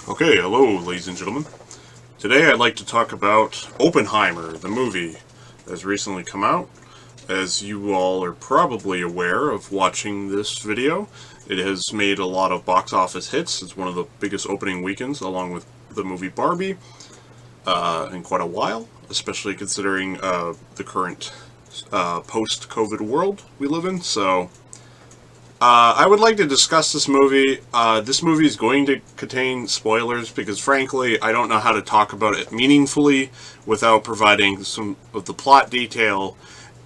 Okay, hello, ladies and gentlemen. Today I'd like to talk about Oppenheimer, the movie that has recently come out. As you all are probably aware of watching this video, it has made a lot of box office hits. It's one of the biggest opening weekends, along with the movie Barbie, in quite a while, especially considering the current post-COVID world we live in. So, I would like to discuss this movie. This movie is going to contain spoilers because, frankly, I don't know how to talk about it meaningfully without providing some of the plot detail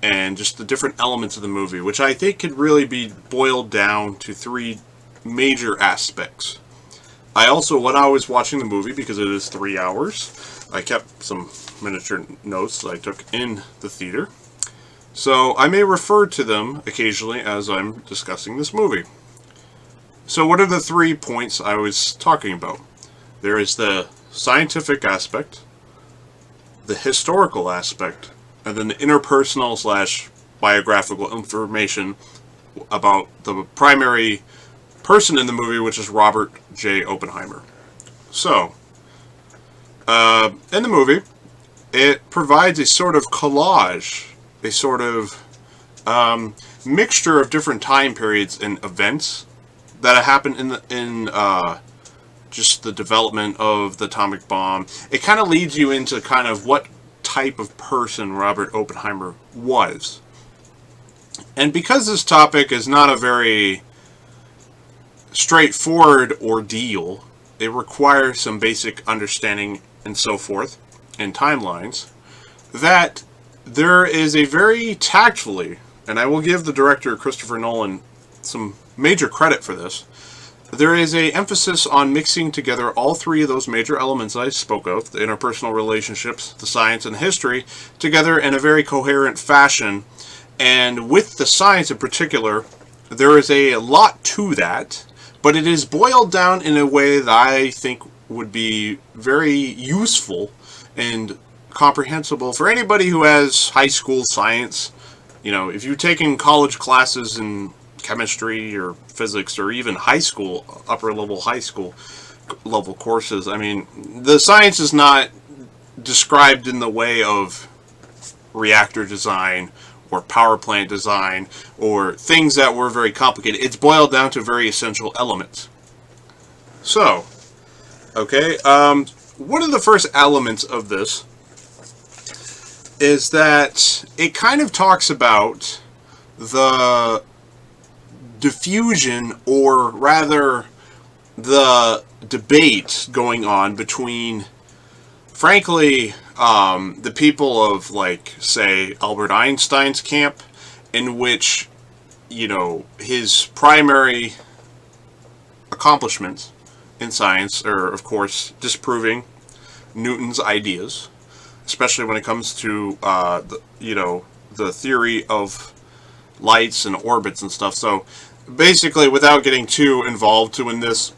and just the different elements of the movie, which I think could really be boiled down to three major aspects. When I was watching the movie, because it is 3 hours, I kept some miniature notes that I took in the theater. So I may refer to them occasionally as I'm discussing this movie. So what are the 3 points I was talking about? There is the scientific aspect, the historical aspect, and then the interpersonal / biographical information about the primary person in the movie, which is Robert J. Oppenheimer. So, in the movie, it provides a sort of collage, a sort of mixture of different time periods and events that happened in just the development of the atomic bomb. It kind of leads you into kind of what type of person Robert Oppenheimer was. And because this topic is not a very straightforward ordeal, it requires some basic understanding and so forth, and timelines, that there is a very tactfully, and I will give the director Christopher Nolan some major credit for this, there is a emphasis on mixing together all 3 of those major elements I spoke of, the interpersonal relationships, the science, and the history, together in a very coherent fashion. And with the science in particular, there is a lot to that, but it is boiled down in a way that I think would be very useful and comprehensible for anybody who has high school science. You know, if you've taken college classes in chemistry or physics or even high school, upper level high school level courses, I mean, the science is not described in the way of reactor design or power plant design or things that were very complicated. It's boiled down to very essential elements. So, okay, one of the first elements of this is that it kind of talks about the diffusion, or rather the debate going on between, frankly, the people of, like, say, Albert Einstein's camp, in which, you know, his primary accomplishments in science are, of course, disproving Newton's ideas, especially when it comes to the theory of lights and orbits and stuff. So basically, without getting too involved in this,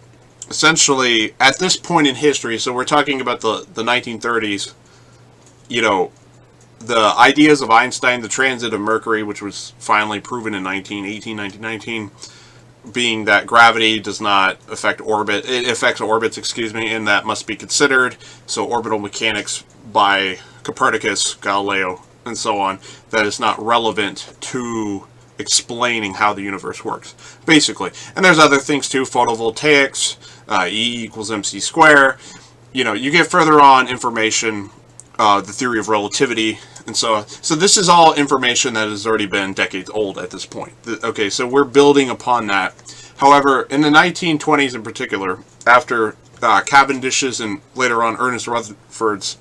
essentially at this point in history, so we're talking about the 1930s, you know, the ideas of Einstein, the transit of Mercury, which was finally proven in 1919, being that gravity does not affect orbit, it affects orbits, and that must be considered. So orbital mechanics by Copernicus, Galileo, and so on, that is not relevant to explaining how the universe works, basically. And there's other things too, photovoltaics, E equals mc squared. You know, you get further on information, the theory of relativity, and so this is all information that has already been decades old at this point. Okay, so we're building upon that. However, in the 1920s in particular, after Cavendish's and later on Ernest Rutherford's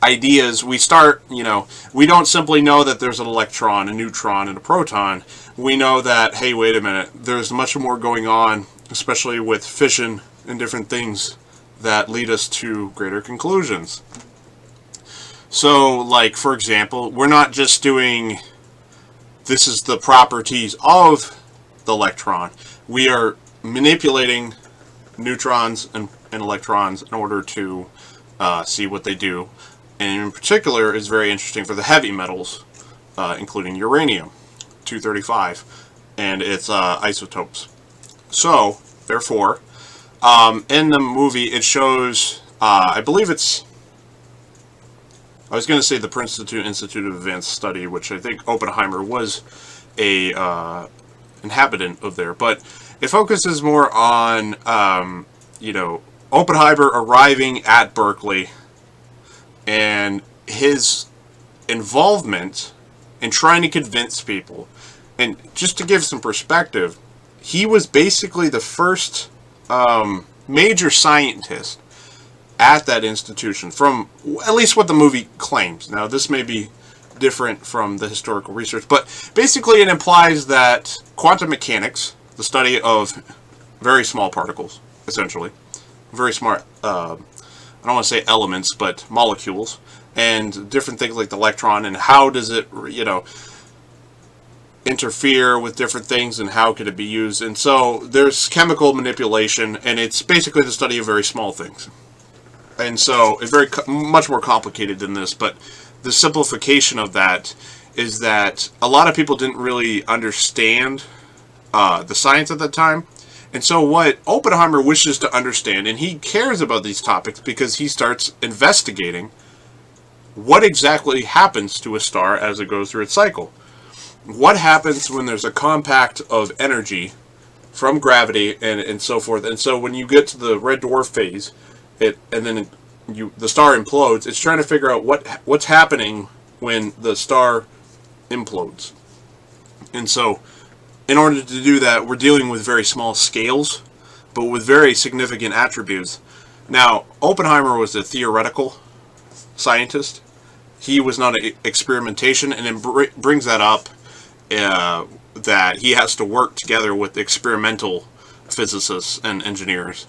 ideas, we start, you know, we don't simply know that there's an electron, a neutron, and a proton. We know that, hey, wait a minute, there's much more going on, especially with fission and different things that lead us to greater conclusions. So, like, for example, we're not just doing, this is the properties of the electron. We are manipulating neutrons and electrons in order to see what they do. And in particular, is very interesting for the heavy metals, including uranium-235 and its isotopes. So, therefore, In the movie, it shows, I believe it's, I was going to say the Princeton Institute of Advanced Study, which I think Oppenheimer was a inhabitant of there, but it focuses more on, Oppenheimer arriving at Berkeley and his involvement in trying to convince people. And just to give some perspective, he was basically the first major scientist at that institution, from at least what the movie claims. Now, this may be different from the historical research, but basically it implies that quantum mechanics, the study of very small particles, essentially, very smart, I don't want to say elements, but molecules, and different things like the electron, and how does it, interfere with different things, and how could it be used. And so there's chemical manipulation, and it's basically the study of very small things. And so it's very much more complicated than this, but the simplification of that is that a lot of people didn't really understand the science at the time. And so what Oppenheimer wishes to understand, and he cares about these topics because he starts investigating what exactly happens to a star as it goes through its cycle. What happens when there's a compact of energy from gravity and so forth. And so when you get to the red dwarf phase, the star implodes. It's trying to figure out what's happening when the star implodes. And so, in order to do that, we're dealing with very small scales, but with very significant attributes. Now, Oppenheimer was a theoretical scientist. He was not an experimentation, and it brings that up that he has to work together with experimental physicists and engineers.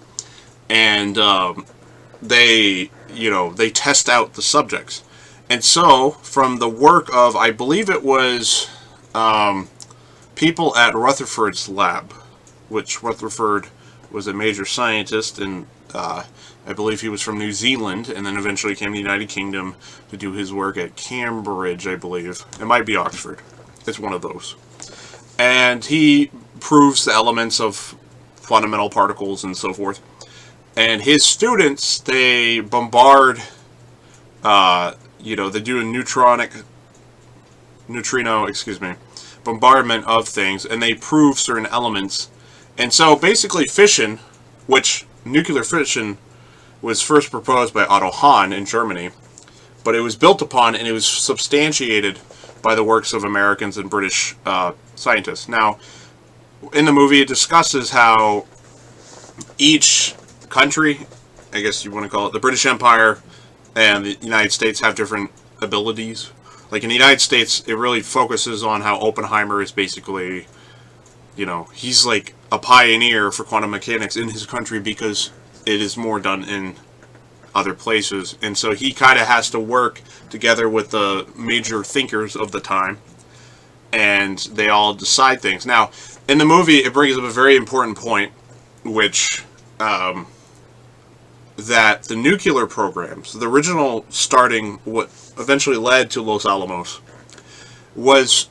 And they test out the subjects. And so, from the work of, I believe it was people at Rutherford's lab, which Rutherford was a major scientist, and I believe he was from New Zealand, and then eventually came to the United Kingdom to do his work at Cambridge, I believe. It might be Oxford. It's one of those. And he proves the elements of fundamental particles and so forth. And his students, they bombard, they do a bombardment of things, and they prove certain elements. And so basically fission, which nuclear fission was first proposed by Otto Hahn in Germany, but it was built upon and it was substantiated by the works of Americans and British scientists. Now, in the movie, it discusses how each country, I guess you want to call it, the British Empire and the United States have different abilities. Like in the United States, it really focuses on how Oppenheimer is basically, he's like a pioneer for quantum mechanics in his country because it is more done in other places. And so he kind of has to work together with the major thinkers of the time, and they all decide things. Now, in the movie, it brings up a very important point, which that the nuclear programs, the original starting, what eventually led to Los Alamos, was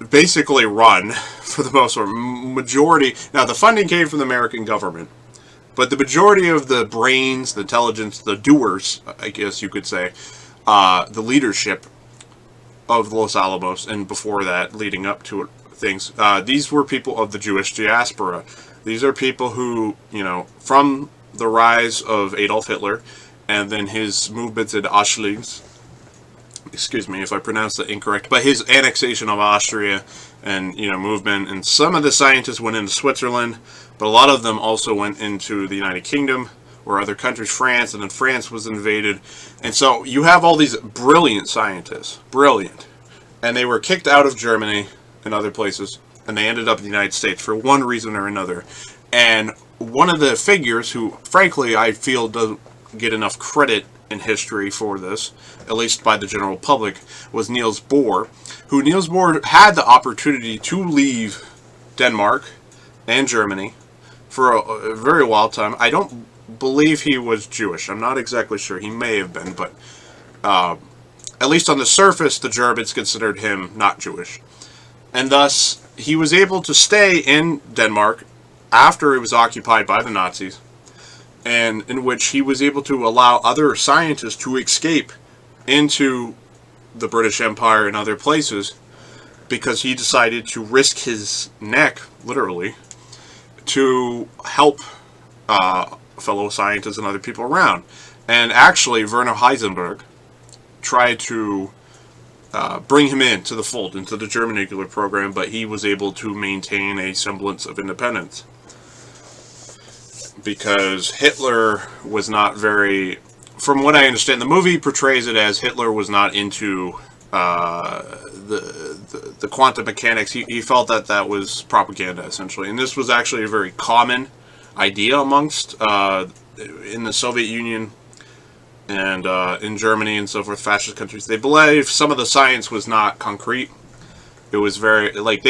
basically run, for the most part, majority. Now, the funding came from the American government, but the majority of the brains, the intelligence, the doers, I guess you could say, the leadership of Los Alamos, and before that, leading up to it, things, these were people of the Jewish diaspora. These are people who, from the rise of Adolf Hitler, and then his movements in Auschwitz, excuse me if I pronounced that incorrect, but his annexation of Austria and, movement, and some of the scientists went into Switzerland, but a lot of them also went into the United Kingdom or other countries, France, and then France was invaded. And so you have all these brilliant scientists, and they were kicked out of Germany and other places, and they ended up in the United States for one reason or another. And one of the figures who, frankly, I feel doesn't get enough credit in history for this, at least by the general public, was Niels Bohr, who Niels Bohr had the opportunity to leave Denmark and Germany for a very wild time. I don't believe he was Jewish. I'm not exactly sure. He may have been, but at least on the surface, the Germans considered him not Jewish. And thus, he was able to stay in Denmark after it was occupied by the Nazis, and in which he was able to allow other scientists to escape into the British Empire and other places, because he decided to risk his neck, literally, to help fellow scientists and other people around. And actually, Werner Heisenberg tried to bring him into the fold, into the German nuclear program, but he was able to maintain a semblance of independence. Because Hitler was not very... From what I understand, the movie portrays it as Hitler was not into the quantum mechanics. He felt that that was propaganda, essentially. And this was actually a very common idea amongst, in the Soviet Union and in Germany and so forth, fascist countries. They believed some of the science was not concrete. It was very, like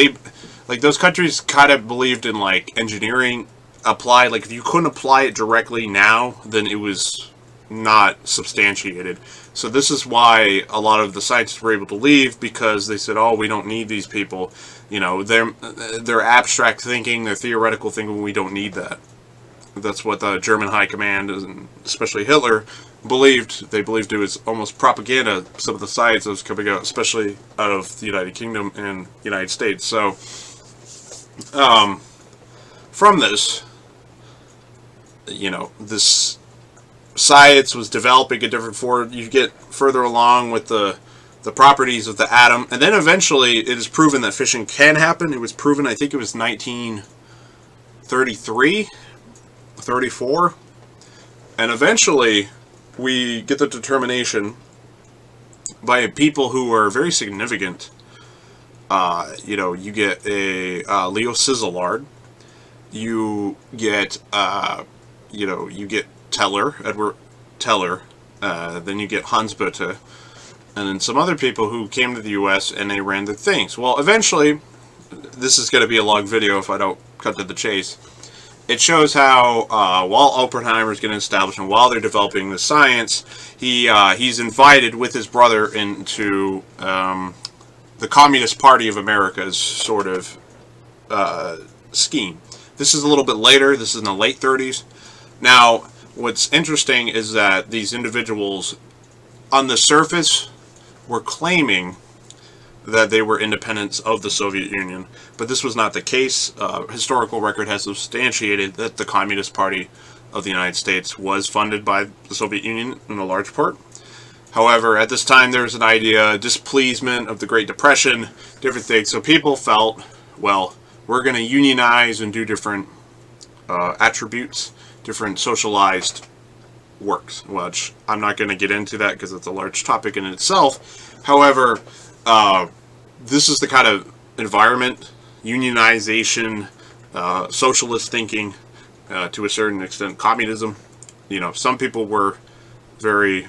those countries kind of believed in, like, engineering applied. Like, if you couldn't apply it directly now, then it was not substantiated. So this is why a lot of the scientists were able to leave, because they said, oh, we don't need these people. You know, their abstract thinking, their theoretical thinking, we don't need that. That's what the German high command, and especially Hitler, believed. They believed it was almost propaganda, some of the science that was coming out, especially out of the United Kingdom and United States. So, from this, you know, this science was developing a different form. You get further along with the properties of the atom, and then eventually it is proven that fission can happen. It was proven, I think it was 1933, 34, and eventually we get the determination by people who are very significant. You know, you get a Leo Szilard, you get you know, you get Teller, Edward Teller, then you get Hans Bethe, and then some other people who came to the U.S. and they ran their things. Well, eventually, this is going to be a long video if I don't cut to the chase. It shows how while Oppenheimer is getting established and while they're developing the science, he's invited with his brother into the Communist Party of America's sort of scheme. This is a little bit later. This is in the late 30s. Now, what's interesting is that these individuals, on the surface, were claiming that they were independents of the Soviet Union, but this was not the case. Historical record has substantiated that the Communist Party of the United States was funded by the Soviet Union in a large part. However, at this time there was an idea, displeasement of the Great Depression, different things. So people felt, well, we're going to unionize and do different attributes, different socialized works, which I'm not going to get into that because it's a large topic in itself. However, this is the kind of environment, unionization, socialist thinking, to a certain extent, communism. You know, some people were very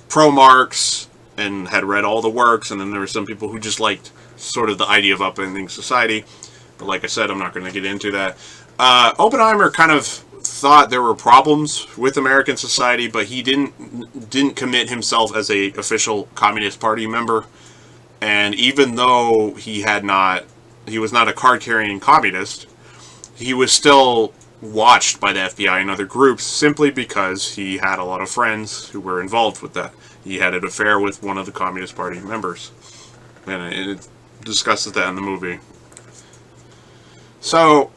pro-Marx and had read all the works, and then there were some people who just liked sort of the idea of upending society. But like I said, I'm not going to get into that. Oppenheimer kind of thought there were problems with American society, but he didn't commit himself as a official Communist Party member. And even though he was not a card-carrying communist, he was still watched by the FBI and other groups simply because he had a lot of friends who were involved with that. He had an affair with one of the Communist Party members, and it discusses that in the movie. So,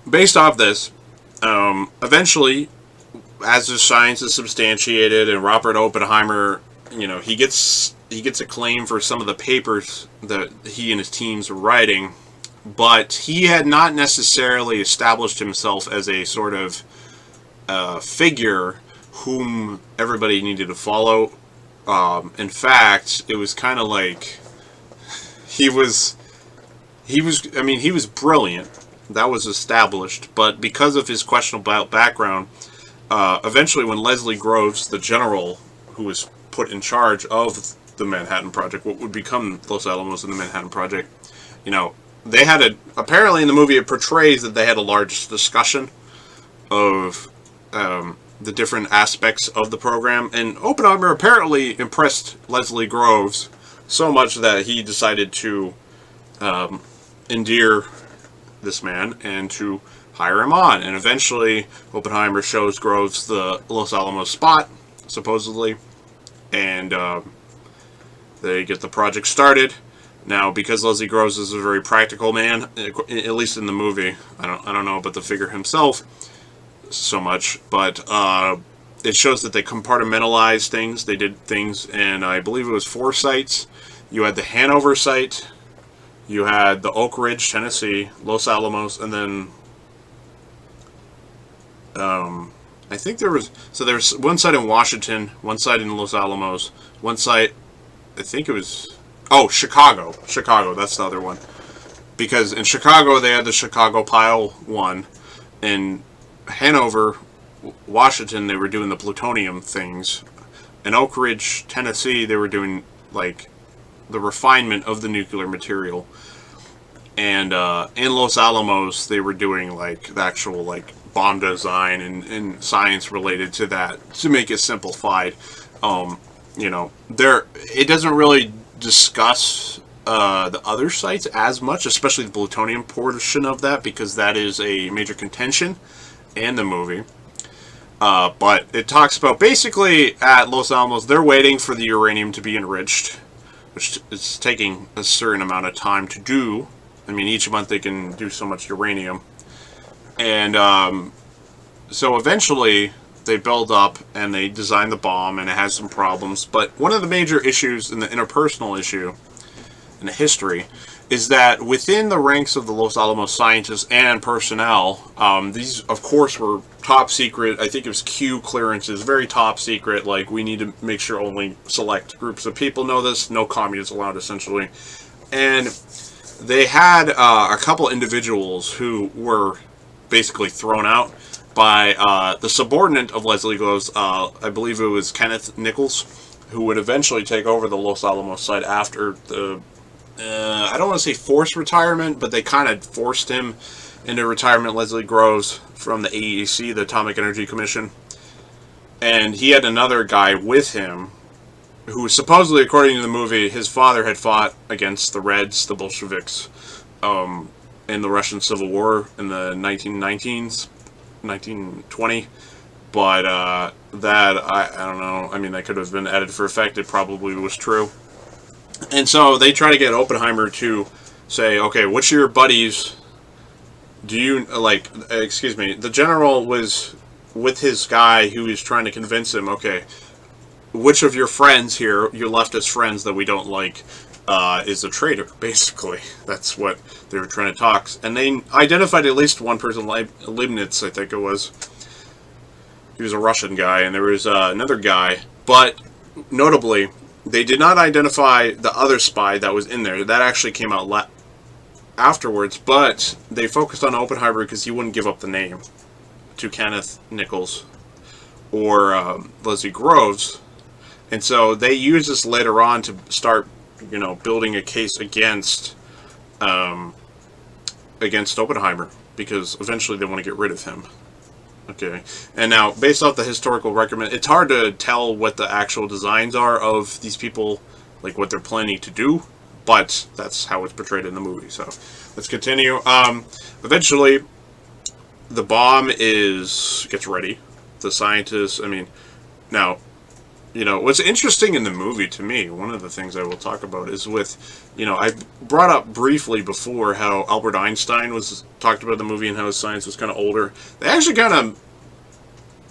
based off this, eventually, as the science is substantiated, and Robert Oppenheimer, you know, he gets acclaim for some of the papers that he and his teams were writing, but he had not necessarily established himself as a sort of figure whom everybody needed to follow. In fact, it was kind of like he was brilliant. That was established, but because of his questionable background, eventually when Leslie Groves, the general who was put in charge of the Manhattan Project, what would become Los Alamos and the Manhattan Project, you know, they had apparently in the movie it portrays that they had a large discussion of the different aspects of the program, and Oppenheimer apparently impressed Leslie Groves so much that he decided to endear this man and to hire him on. And eventually, Oppenheimer shows Groves the Los Alamos spot, supposedly, and they get the project started. Now, because Leslie Groves is a very practical man, at least in the movie, I don't know about the figure himself so much, but it shows that they compartmentalized things. They did things, and I believe it was 4 sites. You had the Hanover site, you had the Oak Ridge, Tennessee, Los Alamos, and then I think there's one site in Washington, one site in Los Alamos, one site, I think it was, Chicago, that's the other one. Because in Chicago, they had the Chicago Pile 1. In Hanover, Washington, they were doing the plutonium things. In Oak Ridge, Tennessee, they were doing, like, the refinement of the nuclear material. And in Los Alamos, they were doing, like, the actual, like, bomb design and science related to that, to make it simplified. It doesn't really discuss the other sites as much, especially the plutonium portion of that, because that is a major contention in the movie. But it talks about basically at Los Alamos, they're waiting for the uranium to be enriched, which is taking a certain amount of time to do. I mean, each month they can do so much uranium. And so eventually they build up and they design the bomb, and it has some problems. But one of the major issues in the interpersonal issue in the history is that within the ranks of the Los Alamos scientists and personnel, these, of course, were top secret. I think it was Q clearances, very top secret. Like, we need to make sure only select groups of people know this. No communists allowed, essentially. And they had a couple individuals who were basically thrown out by the subordinate of Leslie Groves. I believe it was Kenneth Nichols, who would eventually take over the Los Alamos site after the, I don't want to say forced retirement, but they kind of forced him into retirement, Leslie Groves, from the AEC, the Atomic Energy Commission. And he had another guy with him who supposedly, according to the movie, his father had fought against the Reds, the Bolsheviks, in the Russian Civil War in the 1919s, 1920. But that, I don't know. I mean, that could have been added for effect. It probably was true. And so they try to get Oppenheimer to say, okay, which of your buddies do you, like, excuse me, the general was with his guy who was trying to convince him, okay, which of your friends here, your leftist friends that we don't like, is a traitor, basically. That's what they were trying to talk. And they identified at least one person, Leibniz, I think it was. He was a Russian guy, and there was another guy. But, notably, they did not identify the other spy that was in there. That actually came out afterwards, but they focused on Oppenheimer because he wouldn't give up the name to Kenneth Nichols or Leslie Groves. And so they used this later on to start, building a case against Oppenheimer, because eventually they want to get rid of him. Okay, and now, based off the historical record, it's hard to tell what the actual designs are of these people, like what they're planning to do, but that's how it's portrayed in the movie. So, let's continue. Eventually, the bomb gets ready. The scientists, now, what's interesting in the movie to me, one of the things I will talk about is with, I brought up briefly before how Albert Einstein was talked about in the movie and how his science was kind of older. They actually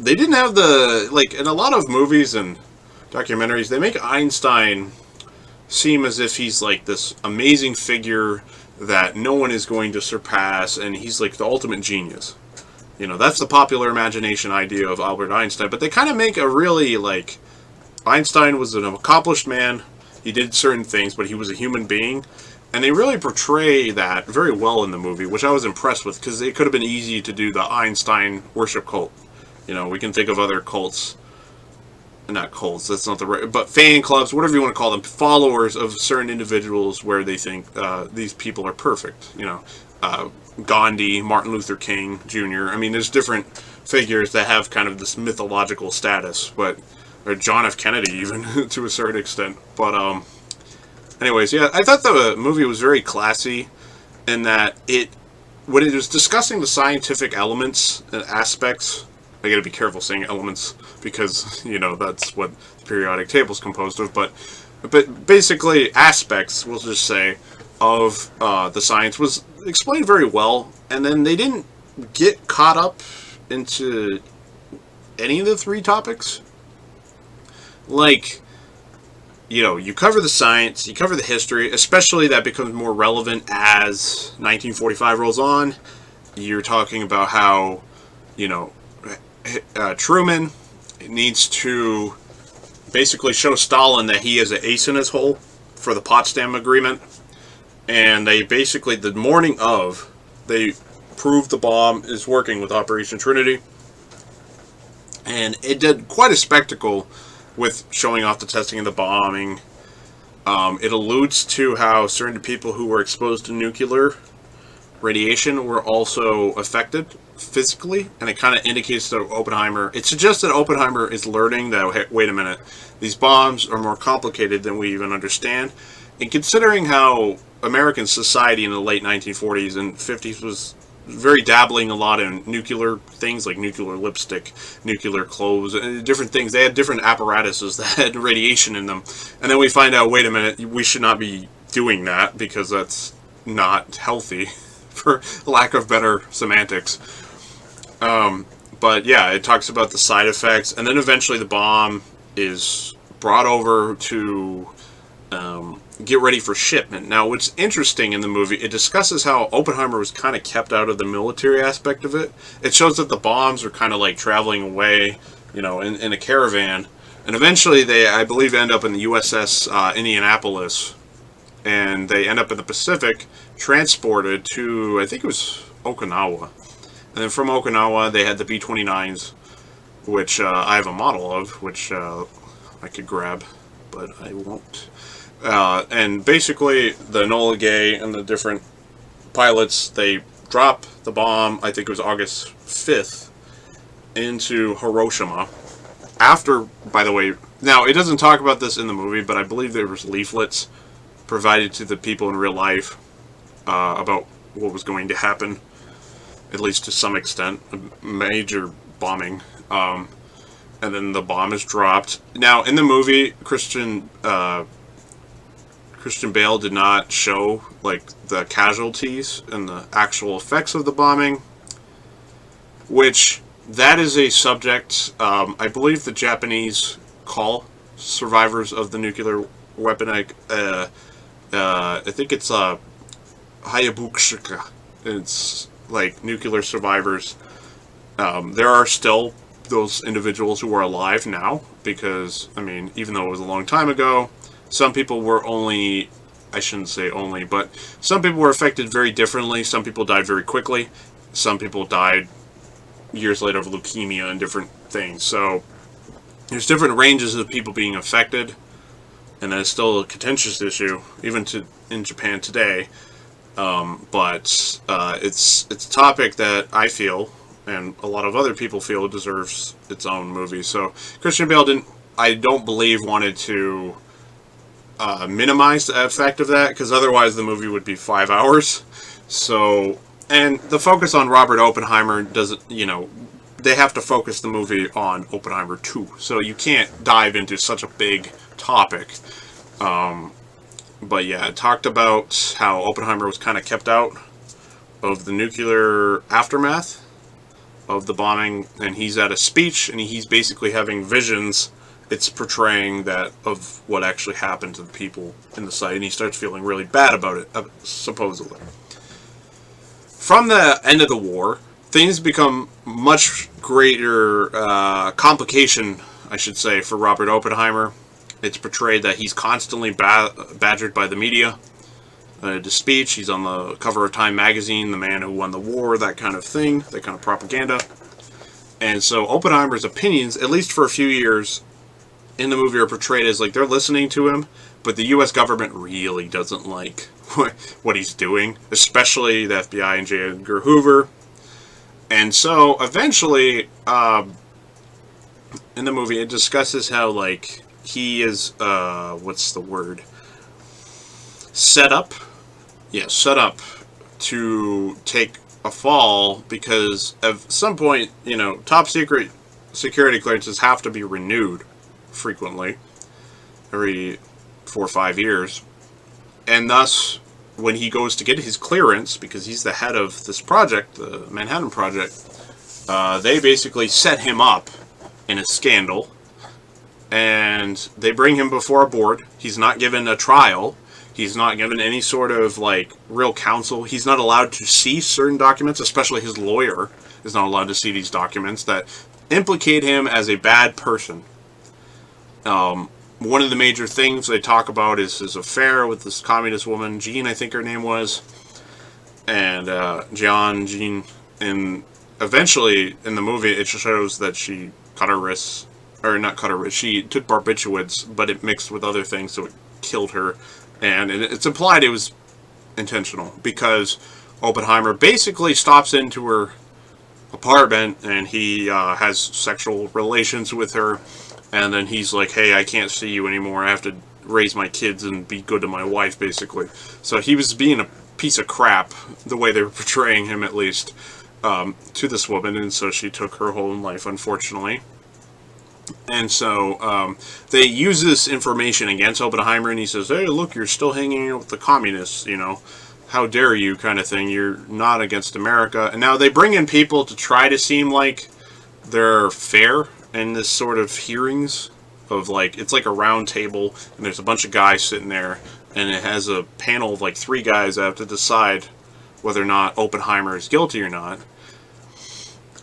they didn't have in a lot of movies and documentaries, they make Einstein seem as if he's like this amazing figure that no one is going to surpass, and he's like the ultimate genius. That's the popular imagination idea of Albert Einstein, but they kind of make a really, Einstein was an accomplished man. He did certain things, but he was a human being. And they really portray that very well in the movie, which I was impressed with, because it could have been easy to do the Einstein worship cult. We can think of other cults. Not cults, that's not the right... But fan clubs, whatever you want to call them, followers of certain individuals where they think these people are perfect. Gandhi, Martin Luther King Jr. There's different figures that have kind of this mythological status, but... Or John F. Kennedy, even, to a certain extent. But, anyways, yeah, I thought the movie was very classy in that it when it was discussing the scientific elements and aspects, I gotta be careful saying elements because, that's what the periodic table is composed of, but basically aspects, we'll just say, of the science was explained very well, and then they didn't get caught up into any of the three topics. Like, you cover the science, you cover the history, especially that becomes more relevant as 1945 rolls on. You're talking about how, Truman needs to basically show Stalin that he is an ace in his hole for the Potsdam Agreement. And they basically, the morning of, they proved the bomb is working with Operation Trinity. And it did quite a spectacle with showing off the testing of the bombing. It alludes to how certain people who were exposed to nuclear radiation were also affected physically, and it kind of indicates that Oppenheimer, it suggests that Oppenheimer is learning that, hey, wait a minute, these bombs are more complicated than we even understand. And considering how American society in the late 1940s and 50s was very dabbling a lot in nuclear things like nuclear lipstick, nuclear clothes, and different things. They had different apparatuses that had radiation in them. And then we find out, wait a minute, we should not be doing that because that's not healthy, for lack of better semantics. But yeah, it talks about the side effects, and then eventually the bomb is brought over to get ready for shipment. Now, what's interesting in the movie, it discusses how Oppenheimer was kind of kept out of the military aspect of it. It shows that the bombs are kind of like traveling away, in a caravan. And eventually they, I believe, end up in the USS Indianapolis. And they end up in the Pacific, transported to, I think it was Okinawa. And then from Okinawa, they had the B-29s, which I have a model of, which I could grab, but I won't. And basically, the Enola Gay and the different pilots, they drop the bomb, I think it was August 5th, into Hiroshima. After, by the way, now it doesn't talk about this in the movie, but I believe there was leaflets provided to the people in real life about what was going to happen, at least to some extent, a major bombing. And then the bomb is dropped. Now, in the movie, Christian Bale did not show like the casualties and the actual effects of the bombing, which that is a subject I believe the Japanese call survivors of the nuclear weapon. I think it's Hayabushika. It's like nuclear survivors. There are still those individuals who are alive now because, I mean, even though it was a long time ago, some people were only, I shouldn't say only, but some people were affected very differently. Some people died very quickly. Some people died years later of leukemia and different things. So there's different ranges of people being affected, and that's still a contentious issue, even in Japan today. But it's a topic that I feel, and a lot of other people feel, deserves its own movie. So Christian Bale I don't believe, wanted to minimize the effect of that, because otherwise the movie would be 5 hours. So, and the focus on Robert Oppenheimer doesn't, they have to focus the movie on Oppenheimer 2. So you can't dive into such a big topic. But yeah, it talked about how Oppenheimer was kind of kept out of the nuclear aftermath of the bombing, and he's at a speech, and he's basically having visions. It's portraying that of what actually happened to the people in the site, and he starts feeling really bad about it, supposedly. From the end of the war, things become much greater complication, I should say, for Robert Oppenheimer. It's portrayed that he's constantly badgered by the media. His speech, he's on the cover of Time magazine, the man who won the war, that kind of thing, that kind of propaganda. And so Oppenheimer's opinions, at least for a few years in the movie, are portrayed as like they're listening to him, but the U.S. government really doesn't like what he's doing, especially the FBI and J. Edgar Hoover. And so eventually, in the movie, it discusses how, like, he is, what's the word? Set up to take a fall because at some point, top secret security clearances have to be renewed frequently, every 4 or 5 years. And thus, when he goes to get his clearance, because he's the head of this project, the Manhattan Project, they basically set him up in a scandal, and they bring him before a board. He's not given a trial. He's not given any sort of, real counsel. He's not allowed to see certain documents, especially his lawyer is not allowed to see these documents that implicate him as a bad person. One of the major things they talk about is his affair with this communist woman, Jean, I think her name was. And Jean. And eventually, in the movie, it shows that she cut her wrists. Or not cut her wrists. She took barbiturates, but it mixed with other things, so it killed her. And it's implied it was intentional, because Oppenheimer basically stops into her apartment, and he has sexual relations with her. And then he's like, hey, I can't see you anymore. I have to raise my kids and be good to my wife, basically. So he was being a piece of crap, the way they were portraying him, at least, to this woman. And so she took her whole life, unfortunately. And so they use this information against Oppenheimer, and he says, hey, look, you're still hanging out with the communists, How dare you, kind of thing. You're not against America. And now they bring in people to try to seem like they're fair in this sort of hearings of, it's like a round table, and there's a bunch of guys sitting there, and it has a panel of 3 guys that have to decide whether or not Oppenheimer is guilty or not.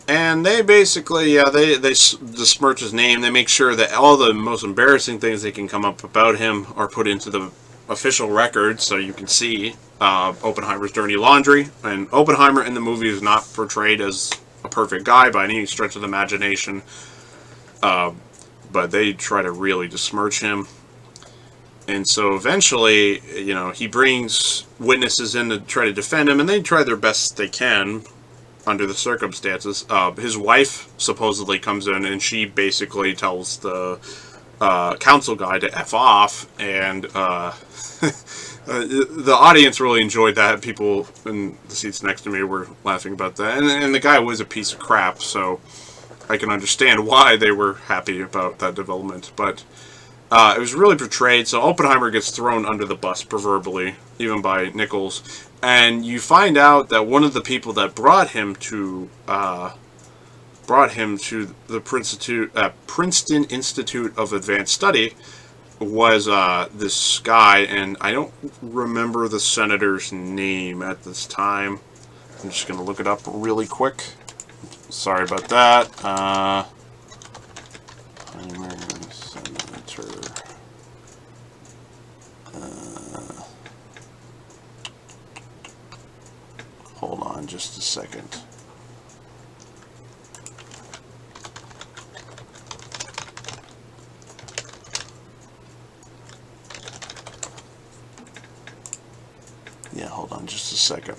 And they basically, they besmirch his name. They make sure that all the most embarrassing things they can come up about him are put into the official record, so you can see Oppenheimer's dirty laundry. And Oppenheimer in the movie is not portrayed as a perfect guy by any stretch of the imagination. But they try to really besmirch him. And so eventually, he brings witnesses in to try to defend him, and they try their best they can under the circumstances. His wife supposedly comes in, and she basically tells the counsel guy to F off, and the audience really enjoyed that. People in the seats next to me were laughing about that. And the guy was a piece of crap, so I can understand why they were happy about that development. But it was really portrayed. So Oppenheimer gets thrown under the bus, proverbially, even by Nichols. And you find out that one of the people that brought him to the Princeton Institute of Advanced Study was this guy, and I don't remember the senator's name at this time. I'm just going to look it up really quick. Sorry about that. Senator. Hold on just a second. Yeah, hold on just a second.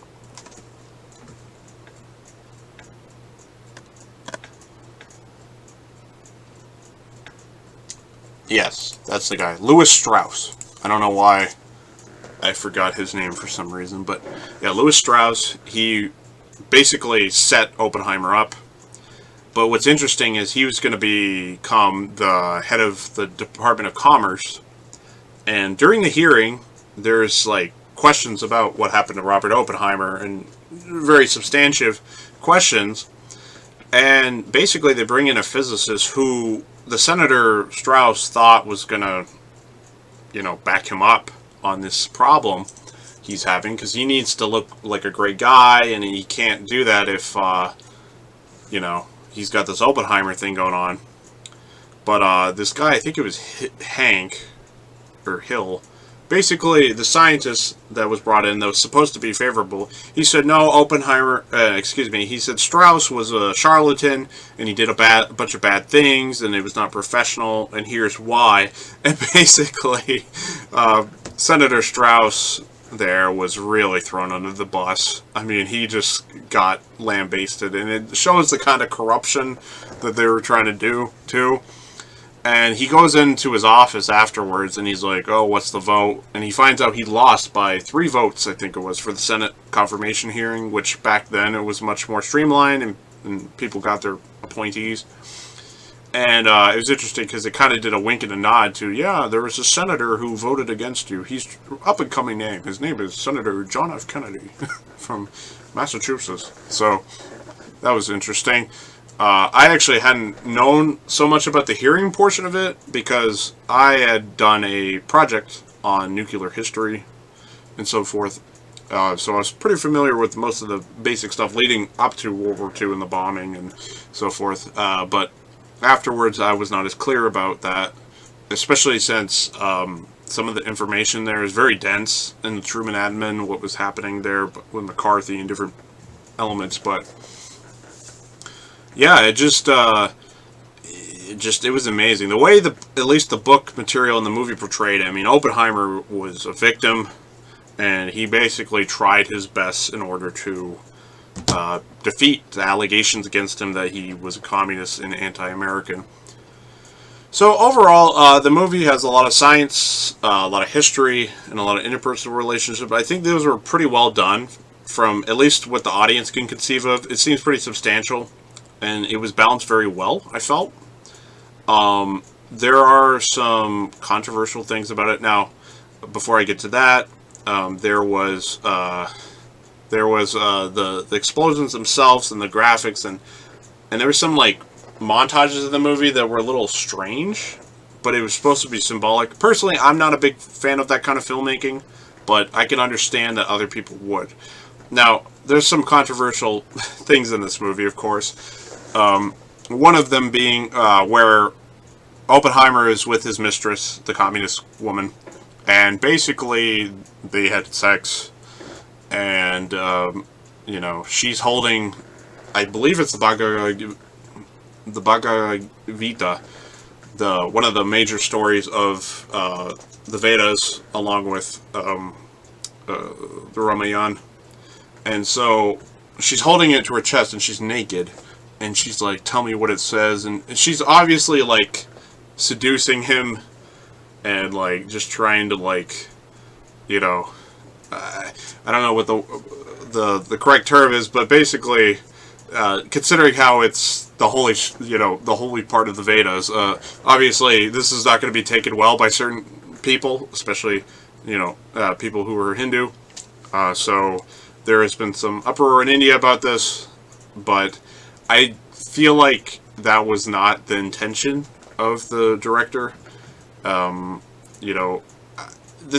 Yes, that's the guy. Louis Strauss. I don't know why I forgot his name for some reason, but yeah, Louis Strauss, he basically set Oppenheimer up. But what's interesting is he was going to become the head of the Department of Commerce. And during the hearing, there's questions about what happened to Robert Oppenheimer, and very substantive questions. And basically they bring in a physicist who the Senator Strauss thought was going to, back him up on this problem he's having, because he needs to look like a great guy, and he can't do that if, he's got this Oppenheimer thing going on. But this guy, I think it was Hank, or Hill, basically the scientist that was brought in that was supposed to be favorable, he said no, he said Strauss was a charlatan, and he did a bunch of bad things, and it was not professional, and here's why. And basically Senator Strauss there was really thrown under the bus. I mean, he just got lambasted, and it shows the kind of corruption that they were trying to do too. And he goes into his office afterwards, and he's like, "Oh, what's the vote?" And he finds out he lost by 3 votes, I think it was, for the Senate confirmation hearing, which back then it was much more streamlined, and people got their appointees. And it was interesting because it kind of did a wink and a nod to, yeah, there was a senator who voted against you. He's up and coming name. His name is Senator John F. Kennedy from Massachusetts. So that was interesting. I actually hadn't known so much about the hearing portion of it because I had done a project on nuclear history and so forth. So I was pretty familiar with most of the basic stuff leading up to World War II and the bombing and so forth. But afterwards, I was not as clear about that, especially since some of the information there is very dense in the Truman admin, what was happening there with McCarthy and different elements. But yeah, it was amazing the way at least the book material and the movie portrayed it. I mean, Oppenheimer was a victim, and he basically tried his best in order to defeat the allegations against him that he was a communist and anti-American. So overall, the movie has a lot of science, a lot of history, and a lot of interpersonal relationships. I think those were pretty well done from at least what the audience can conceive of. It seems pretty substantial, and it was balanced very well, I felt. There are some controversial things about it. Now, before I get to that, there was the explosions themselves and the graphics, and there were some like montages of the movie that were a little strange, but it was supposed to be symbolic. Personally, I'm not a big fan of that kind of filmmaking, but I can understand that other people would. Now, there's some controversial things in this movie, of course. One of them being where Oppenheimer is with his mistress, the communist woman, and basically they had sex, and she's holding, I believe it's the Bhagavad Gita, one of the major stories of the Vedas, along with the Ramayana, and so she's holding it to her chest, and she's naked. And she's like, tell me what it says. And she's obviously, like, seducing him. And, like, just trying to, like, I don't know what the correct term is. But basically, considering how it's the holy part of the Vedas. Obviously, this is not going to be taken well by certain people. Especially, people who are Hindu. So, there has been some uproar in India about this. But I feel like that was not the intention of the director. The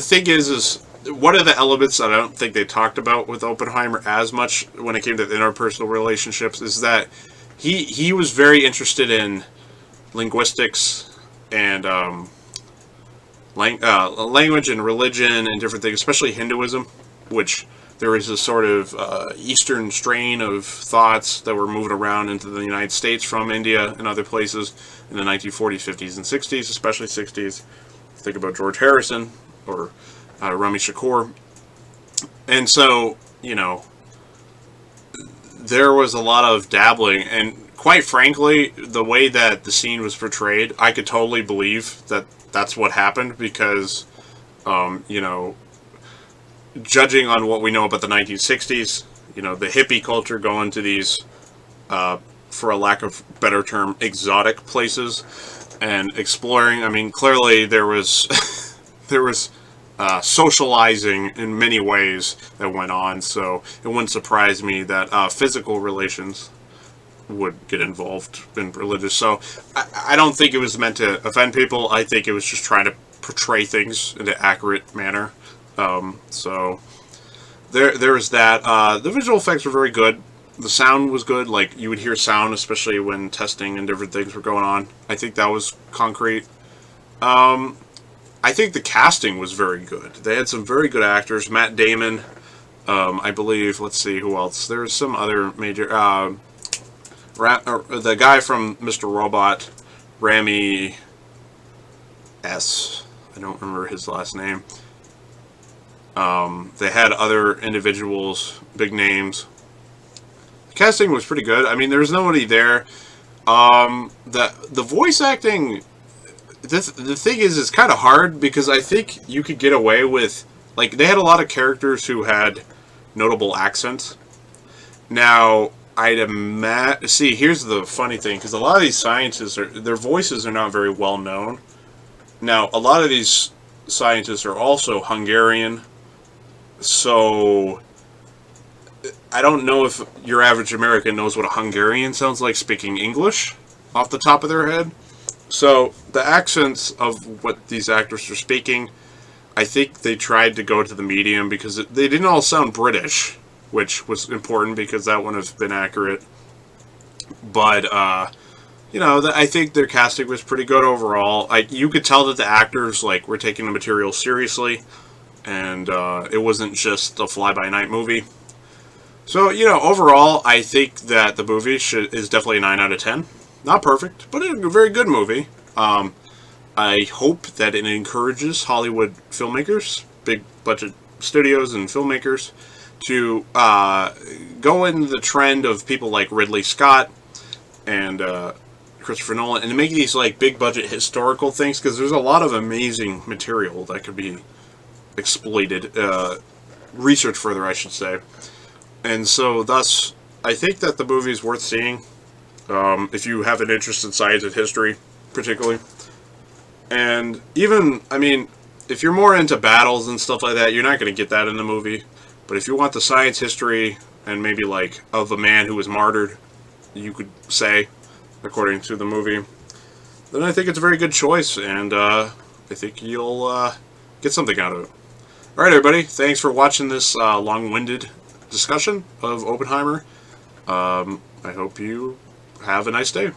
thing is one of the elements that I don't think they talked about with Oppenheimer as much when it came to interpersonal relationships is that he was very interested in linguistics and language and religion and different things, especially Hinduism, which there was a sort of Eastern strain of thoughts that were moving around into the United States from India and other places in the 1940s, 50s, and 60s, especially 60s. Think about George Harrison or Rami Shakur. And so, there was a lot of dabbling. And quite frankly, the way that the scene was portrayed, I could totally believe that that's what happened because, judging on what we know about the 1960s, the hippie culture going to these, for a lack of better term, exotic places and exploring. I mean, clearly there was socializing in many ways that went on, so it wouldn't surprise me that physical relations would get involved in religious. So I don't think it was meant to offend people. I think it was just trying to portray things in an accurate manner. So there was that. The visual effects were very good. The sound was good. Like, you would hear sound, especially when testing and different things were going on. I think that was concrete. I think the casting was very good. They had some very good actors. Matt Damon, I believe. Let's see who else. There's some other major. The guy from Mr. Robot, Rami S. I don't remember his last name. They had other individuals, big names. The casting was pretty good. I mean, there was nobody there. The voice acting, the thing is, it's kind of hard because I think you could get away with, like, they had a lot of characters who had notable accents. Now, I'd imagine. See, here's the funny thing, because a lot of these scientists their voices are not very well known. Now, a lot of these scientists are also Hungarian, so I don't know if your average American knows what a Hungarian sounds like speaking English off the top of their head. So the accents of what these actors are speaking, I think they tried to go to the medium because they didn't all sound British, which was important because that wouldn't have been accurate. But you know, I think their casting was pretty good overall. You could tell that the actors were taking the material seriously, and it wasn't just a fly-by-night movie. So, you know, overall, I think that the movie is definitely a 9 out of 10. Not perfect, but a very good movie. I hope that it encourages Hollywood filmmakers, big budget studios and filmmakers, to go in the trend of people like Ridley Scott and Christopher Nolan, and to make these big budget historical things, because there's a lot of amazing material that could be exploited, researched further, I should say. And so, thus, I think that the movie is worth seeing. If you have an interest in science and history, particularly. And even, I mean, if you're more into battles and stuff like that, you're not going to get that in the movie. But if you want the science history, and maybe of a man who was martyred, you could say, according to the movie, then I think it's a very good choice, and I think you'll get something out of it. Alright, everybody, thanks for watching this long-winded discussion of Oppenheimer. I hope you have a nice day.